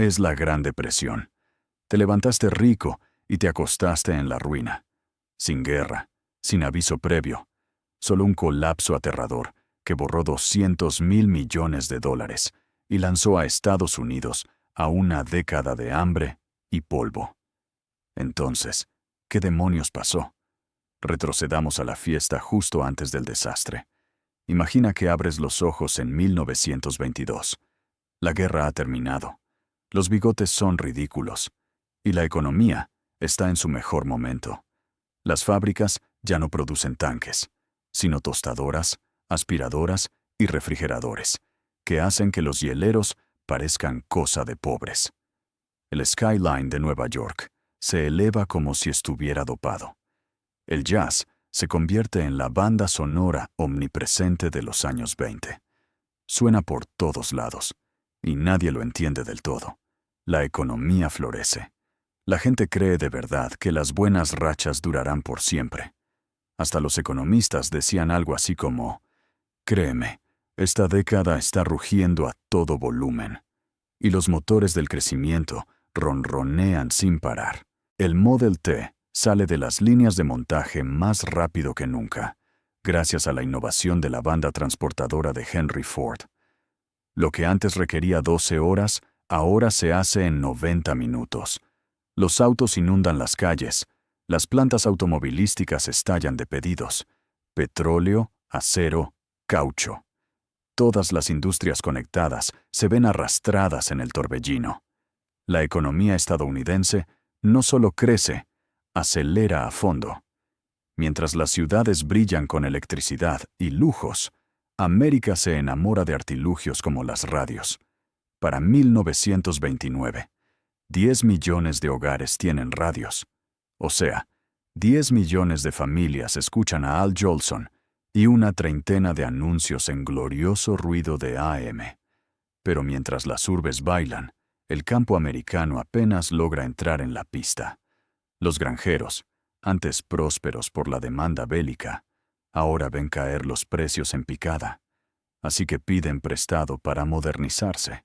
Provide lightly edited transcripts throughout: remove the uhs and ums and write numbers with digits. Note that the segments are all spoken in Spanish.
Es la Gran Depresión. Te levantaste rico y te acostaste en la ruina. Sin guerra, sin aviso previo. Solo un colapso aterrador que borró $200.000 millones y lanzó a Estados Unidos a una década de hambre y polvo. Entonces, ¿qué demonios pasó? Retrocedamos a la fiesta justo antes del desastre. Imagina que abres los ojos en 1922. La guerra ha terminado. Los bigotes son ridículos. Y la economía está en su mejor momento. Las fábricas ya no producen tanques, sino tostadoras, aspiradoras y refrigeradores, que hacen que los hieleros parezcan cosa de pobres. El skyline de Nueva York se eleva como si estuviera dopado. El jazz se convierte en la banda sonora omnipresente de los años 20. Suena por todos lados, y nadie lo entiende del todo. La economía florece. La gente cree de verdad que las buenas rachas durarán por siempre. Hasta los economistas decían algo así como: créeme, esta década está rugiendo a todo volumen. Y los motores del crecimiento ronronean sin parar. El Model T sale de las líneas de montaje más rápido que nunca, gracias a la innovación de la banda transportadora de Henry Ford. Lo que antes requería 12 horas, ahora se hace en 90 minutos. Los autos inundan las calles, las plantas automovilísticas estallan de pedidos. Petróleo, acero, caucho. Todas las industrias conectadas se ven arrastradas en el torbellino. La economía estadounidense no solo crece, acelera a fondo. Mientras las ciudades brillan con electricidad y lujos, América se enamora de artilugios como las radios. Para 1929, 10 millones de hogares tienen radios. O sea, 10 millones de familias escuchan a Al Jolson y una treintena de anuncios en glorioso ruido de AM. Pero mientras las urbes bailan, el campo americano apenas logra entrar en la pista. Los granjeros, antes prósperos por la demanda bélica, ahora ven caer los precios en picada, así que piden prestado para modernizarse.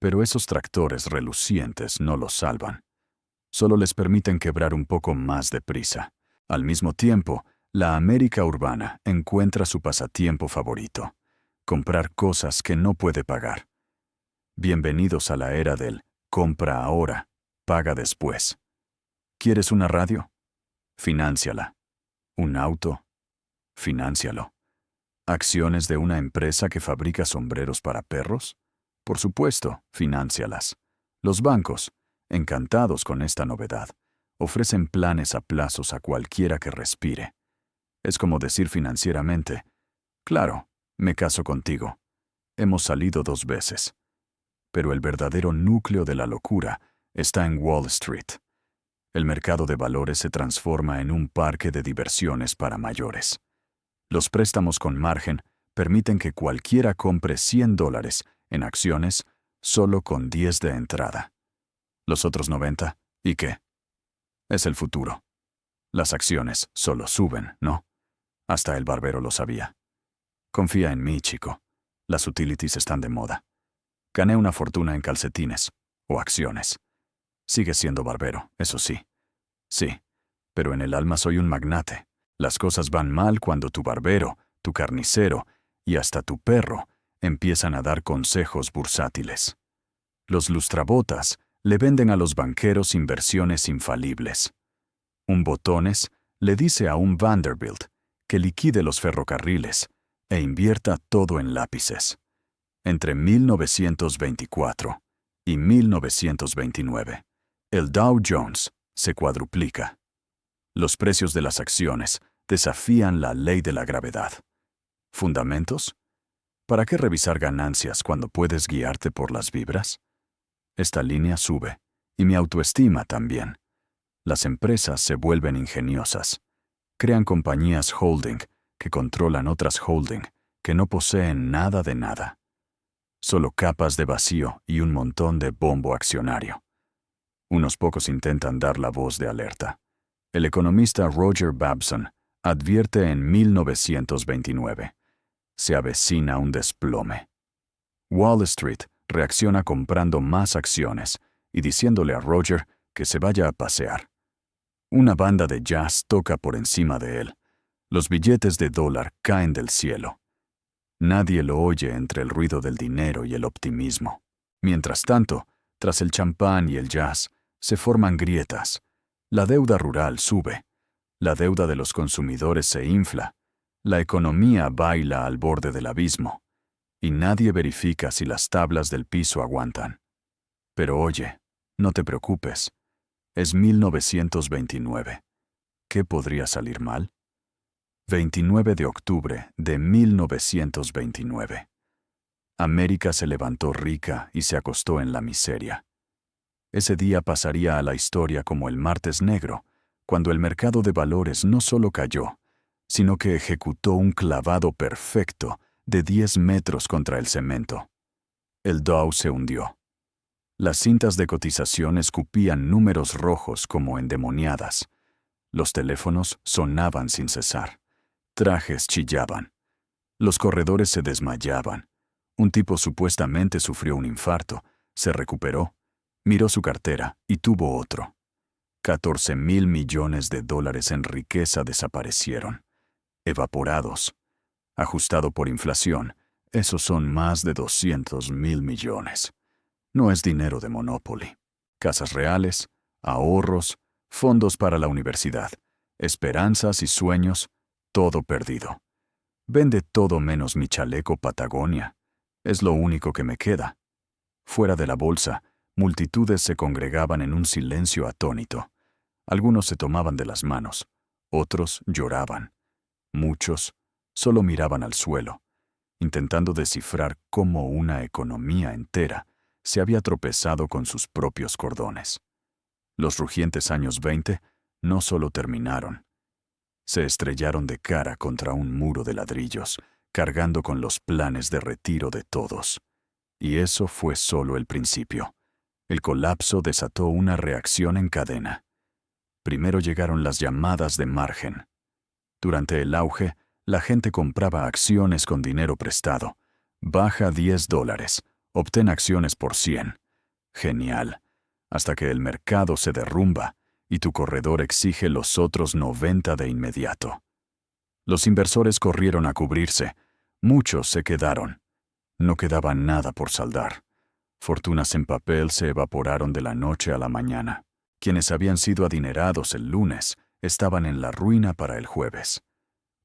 Pero esos tractores relucientes no los salvan. Solo les permiten quebrar un poco más deprisa. Al mismo tiempo, la América urbana encuentra su pasatiempo favorito: comprar cosas que no puede pagar. Bienvenidos a la era del compra ahora, paga después. ¿Quieres una radio? Finánciala. ¿Un auto? Fináncialo. ¿Acciones de una empresa que fabrica sombreros para perros? Por supuesto, fináncialas. Los bancos, encantados con esta novedad, ofrecen planes a plazos a cualquiera que respire. Es como decir financieramente: claro, me caso contigo. Hemos salido 2 veces. Pero el verdadero núcleo de la locura está en Wall Street. El mercado de valores se transforma en un parque de diversiones para mayores. Los préstamos con margen permiten que cualquiera compre $100 en acciones solo con 10 de entrada. Los otros 90, ¿y qué? Es el futuro. Las acciones solo suben, ¿no? Hasta el barbero lo sabía. Confía en mí, chico. Las utilities están de moda. Gané una fortuna en calcetines o acciones. Sigues siendo barbero, eso sí. Sí, pero en el alma soy un magnate. Las cosas van mal cuando tu barbero, tu carnicero y hasta tu perro empiezan a dar consejos bursátiles. Los lustrabotas le venden a los banqueros inversiones infalibles. Un botones le dice a un Vanderbilt que liquide los ferrocarriles e invierta todo en lápices. Entre 1924 y 1929, el Dow Jones se cuadruplica. Los precios de las acciones desafían la ley de la gravedad. ¿Fundamentos? ¿Para qué revisar ganancias cuando puedes guiarte por las vibras? Esta línea sube, y mi autoestima también. Las empresas se vuelven ingeniosas. Crean compañías holding que controlan otras holding que no poseen nada de nada. Solo capas de vacío y un montón de bombo accionario. Unos pocos intentan dar la voz de alerta. El economista Roger Babson advierte en 1929. Se avecina un desplome. Wall Street reacciona comprando más acciones y diciéndole a Roger que se vaya a pasear. Una banda de jazz toca por encima de él. Los billetes de dólar caen del cielo. Nadie lo oye entre el ruido del dinero y el optimismo. Mientras tanto, tras el champán y el jazz, se forman grietas. La deuda rural sube. La deuda de los consumidores se infla. La economía baila al borde del abismo. Y nadie verifica si las tablas del piso aguantan. Pero oye, no te preocupes. Es 1929. ¿Qué podría salir mal? 29 de octubre de 1929. América se levantó rica y se acostó en la miseria. Ese día pasaría a la historia como el Martes Negro, cuando el mercado de valores no solo cayó, sino que ejecutó un clavado perfecto de 10 metros contra el cemento. El Dow se hundió. Las cintas de cotización escupían números rojos como endemoniadas. Los teléfonos sonaban sin cesar. Trajes chillaban. Los corredores se desmayaban. Un tipo supuestamente sufrió un infarto, se recuperó, miró su cartera y tuvo otro. 14,000 millones de dólares en riqueza desaparecieron. Evaporados. Ajustado por inflación, esos son más de 200,000 millones. No es dinero de Monopoly. Casas reales, ahorros, fondos para la universidad, esperanzas y sueños, todo perdido. Vende todo menos mi chaleco Patagonia. Es lo único que me queda. Fuera de la bolsa, multitudes se congregaban en un silencio atónito. Algunos se tomaban de las manos, otros lloraban. Muchos solo miraban al suelo, intentando descifrar cómo una economía entera se había tropezado con sus propios cordones. Los rugientes años 20 no solo terminaron, se estrellaron de cara contra un muro de ladrillos, cargando con los planes de retiro de todos. Y eso fue solo el principio. El colapso desató una reacción en cadena. Primero llegaron las llamadas de margen. Durante el auge, la gente compraba acciones con dinero prestado. Baja $10, obtén acciones por 100. Genial. Hasta que el mercado se derrumba y tu corredor exige los otros 90 de inmediato. Los inversores corrieron a cubrirse. Muchos se quedaron. No quedaba nada por saldar. Fortunas en papel se evaporaron de la noche a la mañana. Quienes habían sido adinerados el lunes estaban en la ruina para el jueves.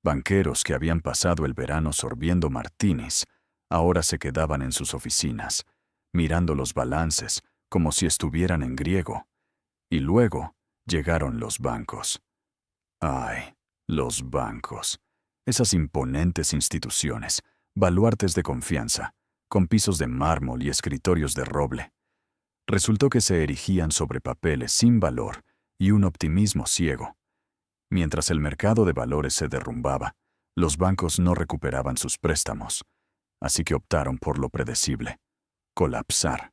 Banqueros que habían pasado el verano sorbiendo martinis ahora se quedaban en sus oficinas, mirando los balances como si estuvieran en griego. Y luego llegaron los bancos. ¡Ay, los bancos! Esas imponentes instituciones, baluartes de confianza, con pisos de mármol y escritorios de roble. Resultó que se erigían sobre papeles sin valor y un optimismo ciego. Mientras el mercado de valores se derrumbaba, los bancos no recuperaban sus préstamos, así que optaron por lo predecible: colapsar.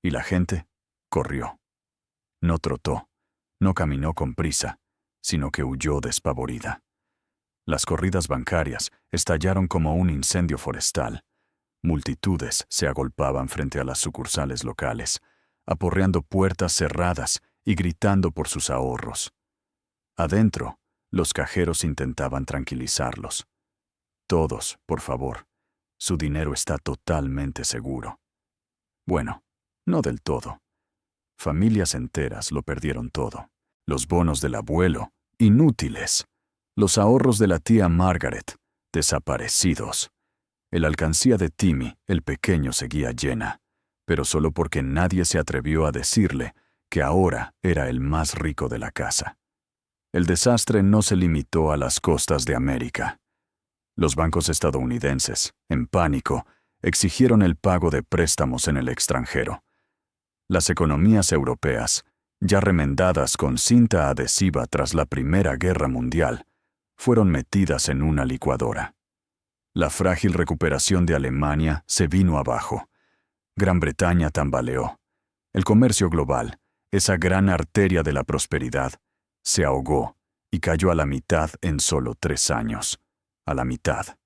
Y la gente corrió. No trotó, no caminó con prisa, sino que huyó despavorida. Las corridas bancarias estallaron como un incendio forestal. Multitudes se agolpaban frente a las sucursales locales, aporreando puertas cerradas y gritando por sus ahorros. Adentro, los cajeros intentaban tranquilizarlos. Todos, por favor, su dinero está totalmente seguro. Bueno, no del todo. Familias enteras lo perdieron todo. Los bonos del abuelo, inútiles. Los ahorros de la tía Margaret, desaparecidos. El alcancía de Timmy, el pequeño, seguía llena, pero solo porque nadie se atrevió a decirle que ahora era el más rico de la casa. El desastre no se limitó a las costas de América. Los bancos estadounidenses, en pánico, exigieron el pago de préstamos en el extranjero. Las economías europeas, ya remendadas con cinta adhesiva tras la Primera Guerra Mundial, fueron metidas en una licuadora. La frágil recuperación de Alemania se vino abajo. Gran Bretaña tambaleó. El comercio global, esa gran arteria de la prosperidad, se ahogó y cayó a la mitad en solo 3 años. A la mitad.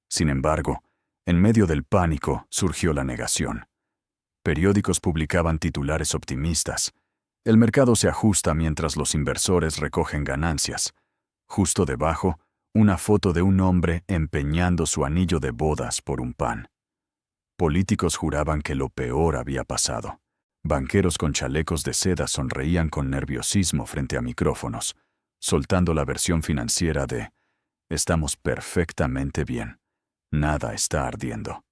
Sin embargo, en medio del pánico surgió la negación. Periódicos publicaban titulares optimistas. El mercado se ajusta mientras los inversores recogen ganancias. Justo debajo, una foto de un hombre empeñando su anillo de bodas por un pan. Políticos juraban que lo peor había pasado. Banqueros con chalecos de seda sonreían con nerviosismo frente a micrófonos, soltando la versión financiera de «Estamos perfectamente bien. Nada está ardiendo».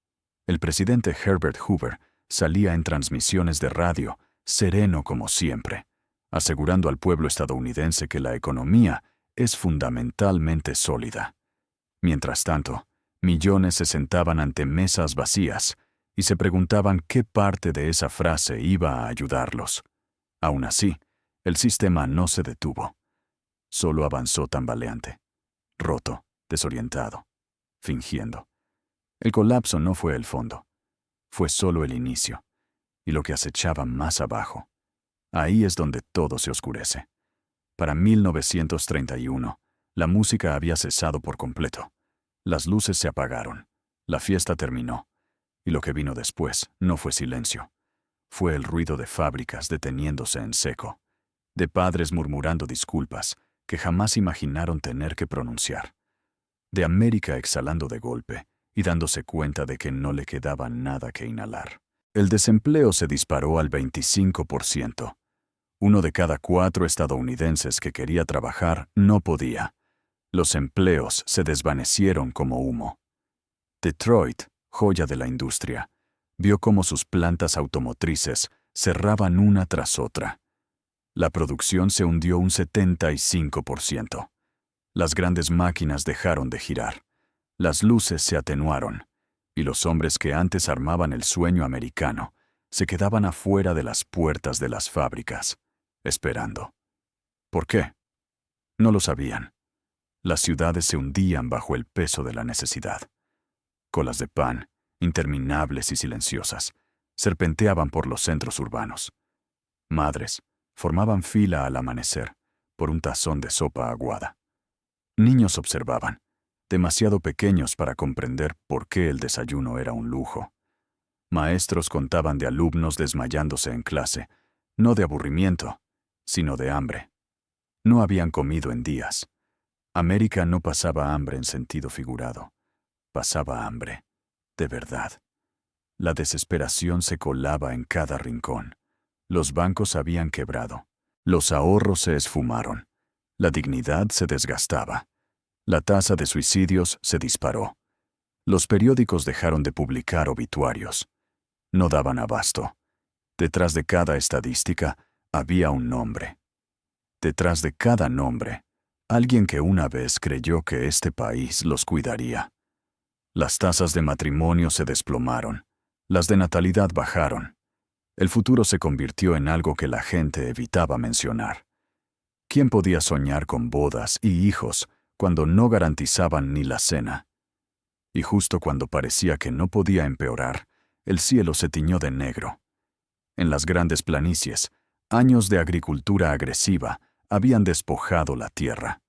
El presidente Herbert Hoover salía en transmisiones de radio, sereno como siempre, asegurando al pueblo estadounidense que la economía es fundamentalmente sólida. Mientras tanto, millones se sentaban ante mesas vacías y se preguntaban qué parte de esa frase iba a ayudarlos. Aún así, el sistema no se detuvo. Solo avanzó tambaleante, roto, desorientado, fingiendo. El colapso no fue el fondo. Fue solo el inicio, y lo que acechaba más abajo. Ahí es donde todo se oscurece. Para 1931, la música había cesado por completo. Las luces se apagaron, la fiesta terminó, y lo que vino después no fue silencio. Fue el ruido de fábricas deteniéndose en seco, de padres murmurando disculpas que jamás imaginaron tener que pronunciar, de América exhalando de golpe y dándose cuenta de que no le quedaba nada que inhalar. El desempleo se disparó al 25%. 1 de cada 4 estadounidenses que quería trabajar no podía. Los empleos se desvanecieron como humo. Detroit, joya de la industria, vio cómo sus plantas automotrices cerraban una tras otra. La producción se hundió un 75%. Las grandes máquinas dejaron de girar. Las luces se atenuaron, y los hombres que antes armaban el sueño americano se quedaban afuera de las puertas de las fábricas, esperando. ¿Por qué? No lo sabían. Las ciudades se hundían bajo el peso de la necesidad. Colas de pan, interminables y silenciosas, serpenteaban por los centros urbanos. Madres formaban fila al amanecer por un tazón de sopa aguada. Niños observaban, demasiado pequeños para comprender por qué el desayuno era un lujo. Maestros contaban de alumnos desmayándose en clase, no de aburrimiento, sino de hambre. No habían comido en días. América no pasaba hambre en sentido figurado. Pasaba hambre, de verdad. La desesperación se colaba en cada rincón. Los bancos habían quebrado. Los ahorros se esfumaron. La dignidad se desgastaba. La tasa de suicidios se disparó. Los periódicos dejaron de publicar obituarios. No daban abasto. Detrás de cada estadística había un nombre. Detrás de cada nombre, alguien que una vez creyó que este país los cuidaría. Las tasas de matrimonio se desplomaron. Las de natalidad bajaron. El futuro se convirtió en algo que la gente evitaba mencionar. ¿Quién podía soñar con bodas y hijos cuando no garantizaban ni la cena? Y justo cuando parecía que no podía empeorar, el cielo se tiñó de negro. En las grandes planicies, años de agricultura agresiva habían despojado la tierra.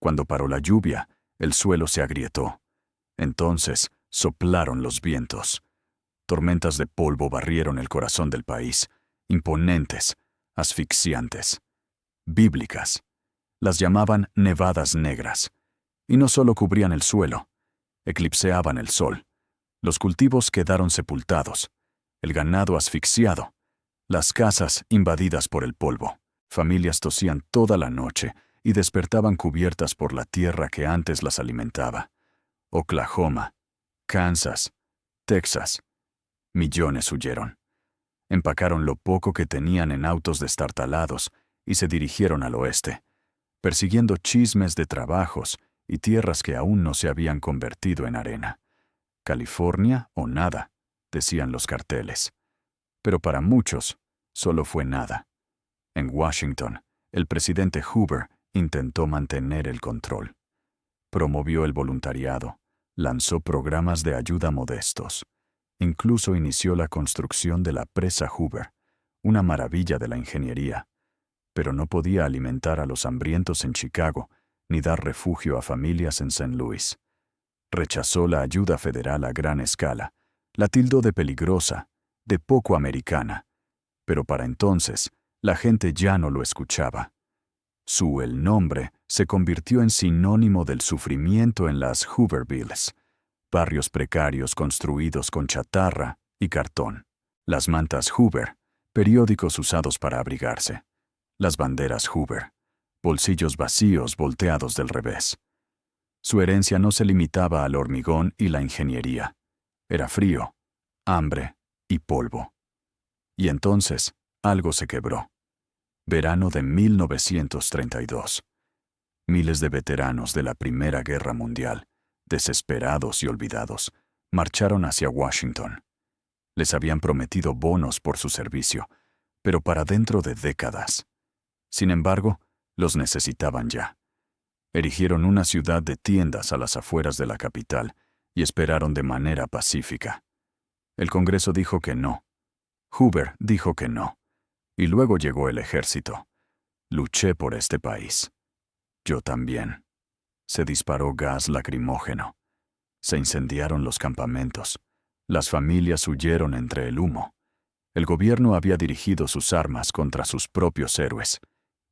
Cuando paró la lluvia, el suelo se agrietó. Entonces soplaron los vientos. Tormentas de polvo barrieron el corazón del país, imponentes, asfixiantes, bíblicas. Las llamaban nevadas negras. Y no solo cubrían el suelo, eclipseaban el sol. Los cultivos quedaron sepultados, el ganado asfixiado, las casas invadidas por el polvo. Familias tosían toda la noche y despertaban cubiertas por la tierra que antes las alimentaba. Oklahoma, Kansas, Texas. Millones huyeron. Empacaron lo poco que tenían en autos destartalados y se dirigieron al oeste, persiguiendo chismes de trabajos y tierras que aún no se habían convertido en arena. California o nada, decían los carteles. Pero para muchos, solo fue nada. En Washington, el presidente Hoover intentó mantener el control. Promovió el voluntariado, lanzó programas de ayuda modestos. Incluso inició la construcción de la presa Hoover, una maravilla de la ingeniería, pero no podía alimentar a los hambrientos en Chicago ni dar refugio a familias en St. Louis. Rechazó la ayuda federal a gran escala, la tildó de peligrosa de poco americana, pero para entonces la gente ya no lo escuchaba. El nombre se convirtió en sinónimo del sufrimiento en las Hoovervilles, barrios precarios construidos con chatarra y cartón. Las mantas Hoover, periódicos usados para abrigarse. Las banderas Hoover, bolsillos vacíos volteados del revés. Su herencia no se limitaba al hormigón y la ingeniería. Era frío, hambre y polvo. Y entonces algo se quebró. Verano de 1932. Miles de veteranos de la Primera Guerra Mundial, desesperados y olvidados, marcharon hacia Washington. Les habían prometido bonos por su servicio, pero para dentro de décadas. Sin embargo, los necesitaban ya. Erigieron una ciudad de tiendas a las afueras de la capital y esperaron de manera pacífica. El Congreso dijo que no. Hoover dijo que no. Y luego llegó el ejército. Luché por este país. Yo también. Se disparó gas lacrimógeno. Se incendiaron los campamentos. Las familias huyeron entre el humo. El gobierno había dirigido sus armas contra sus propios héroes.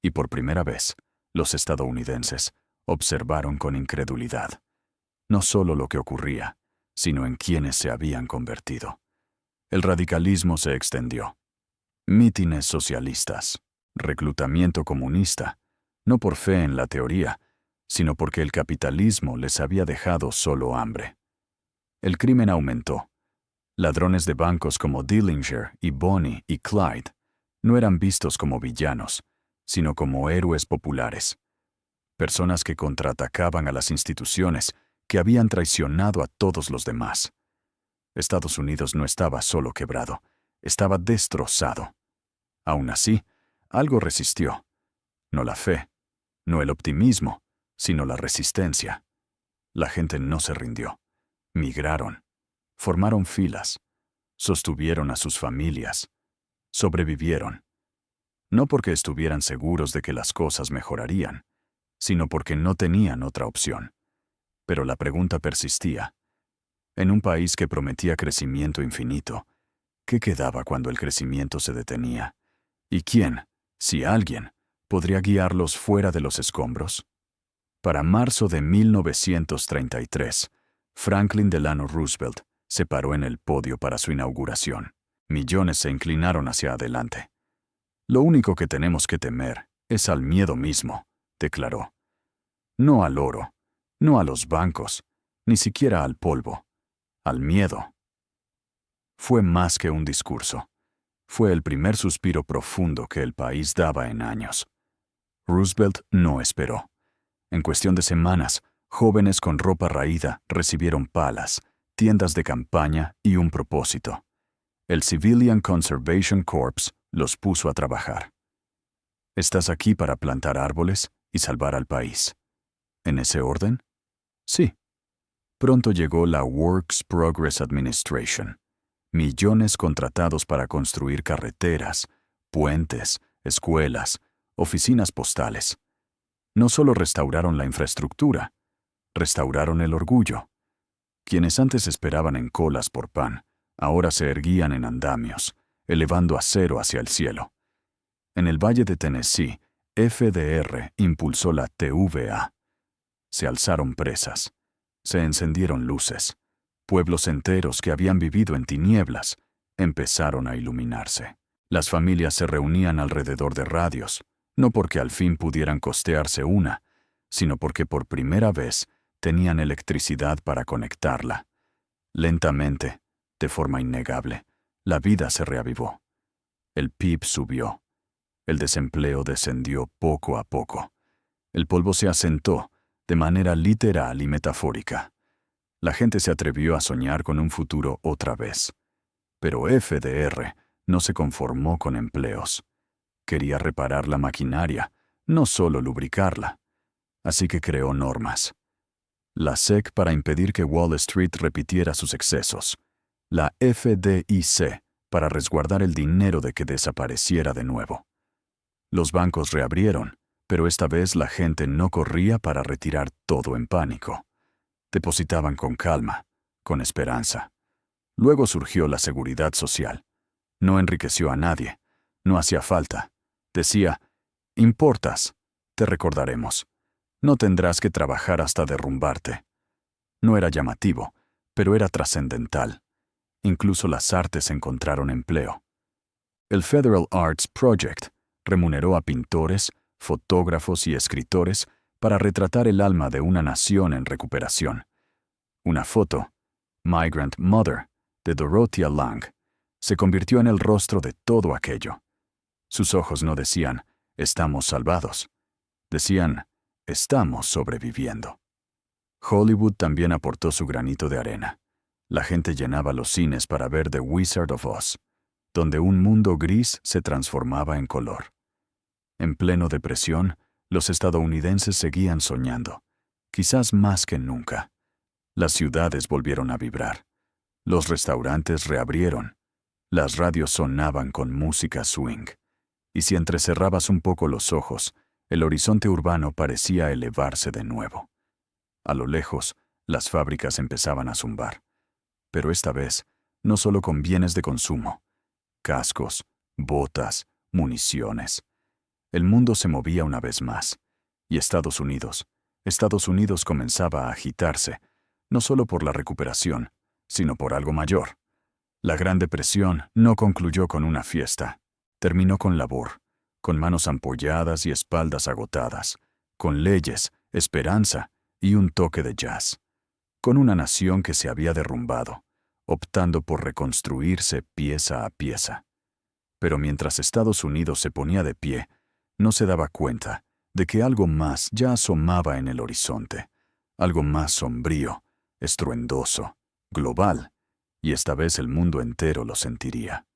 Y por primera vez, los estadounidenses observaron con incredulidad no solo lo que ocurría, sino en quienes se habían convertido. El radicalismo se extendió. Mítines socialistas, reclutamiento comunista, no por fe en la teoría, sino porque el capitalismo les había dejado solo hambre. El crimen aumentó. Ladrones de bancos como Dillinger y Bonnie y Clyde no eran vistos como villanos, sino como héroes populares. Personas que contraatacaban a las instituciones que habían traicionado a todos los demás. Estados Unidos no estaba solo quebrado, estaba destrozado. Aún así, algo resistió. No la fe, no el optimismo, sino la resistencia. La gente no se rindió. Migraron. Formaron filas. Sostuvieron a sus familias. Sobrevivieron. No porque estuvieran seguros de que las cosas mejorarían, sino porque no tenían otra opción. Pero la pregunta persistía. En un país que prometía crecimiento infinito, ¿qué quedaba cuando el crecimiento se detenía? ¿Y quién, si alguien, podría guiarlos fuera de los escombros? Para marzo de 1933, Franklin Delano Roosevelt se paró en el podio para su inauguración. Millones se inclinaron hacia adelante. Lo único que tenemos que temer es al miedo mismo, declaró. No al oro, no a los bancos, ni siquiera al polvo, al miedo. Fue más que un discurso. Fue el primer suspiro profundo que el país daba en años. Roosevelt no esperó. En cuestión de semanas, jóvenes con ropa raída recibieron palas, tiendas de campaña y un propósito. El Civilian Conservation Corps los puso a trabajar. ¿Estás aquí para plantar árboles y salvar al país? ¿En ese orden? Sí. Pronto llegó la Works Progress Administration. Millones contratados para construir carreteras, puentes, escuelas, oficinas postales. No solo restauraron la infraestructura, restauraron el orgullo. Quienes antes esperaban en colas por pan, ahora se erguían en andamios, elevando acero hacia el cielo. En el Valle de Tennessee, FDR impulsó la TVA. Se alzaron presas. Se encendieron luces. Pueblos enteros que habían vivido en tinieblas empezaron a iluminarse. Las familias se reunían alrededor de radios, no porque al fin pudieran costearse una, sino porque por primera vez tenían electricidad para conectarla. Lentamente, de forma innegable, la vida se reavivó. El PIB subió. El desempleo descendió poco a poco. El polvo se asentó, de manera literal y metafórica. La gente se atrevió a soñar con un futuro otra vez. Pero FDR no se conformó con empleos. Quería reparar la maquinaria, no solo lubricarla. Así que creó normas. La SEC para impedir que Wall Street repitiera sus excesos. La FDIC para resguardar el dinero de que desapareciera de nuevo. Los bancos reabrieron, pero esta vez la gente no corría para retirar todo en pánico. Depositaban con calma, con esperanza. Luego surgió la seguridad social, No enriqueció a nadie. No hacía falta. Decía, importas, te recordaremos. No tendrás que trabajar hasta derrumbarte. No era llamativo, pero era trascendental. Incluso las artes encontraron empleo. El Federal Arts Project remuneró a pintores, fotógrafos y escritores para retratar el alma de una nación en recuperación. Una foto, Migrant Mother, de Dorothea Lange, se convirtió en el rostro de todo aquello. Sus ojos no decían, estamos salvados. Decían, estamos sobreviviendo. Hollywood también aportó su granito de arena. La gente llenaba los cines para ver The Wizard of Oz, donde un mundo gris se transformaba en color. En pleno depresión, los estadounidenses seguían soñando, quizás más que nunca. Las ciudades volvieron a vibrar. Los restaurantes reabrieron. Las radios sonaban con música swing. Y si entrecerrabas un poco los ojos, el horizonte urbano parecía elevarse de nuevo. A lo lejos, las fábricas empezaban a zumbar. Pero esta vez, no solo con bienes de consumo. Cascos, botas, municiones. El mundo se movía una vez más. Y Estados Unidos comenzaba a agitarse, no solo por la recuperación, sino por algo mayor. La Gran Depresión no concluyó con una fiesta. Terminó con labor, con manos ampolladas y espaldas agotadas, con leyes, esperanza y un toque de jazz. Con una nación que se había derrumbado, optando por reconstruirse pieza a pieza. Pero mientras Estados Unidos se ponía de pie, no se daba cuenta de que algo más ya asomaba en el horizonte, algo más sombrío, estruendoso, global, y esta vez el mundo entero lo sentiría.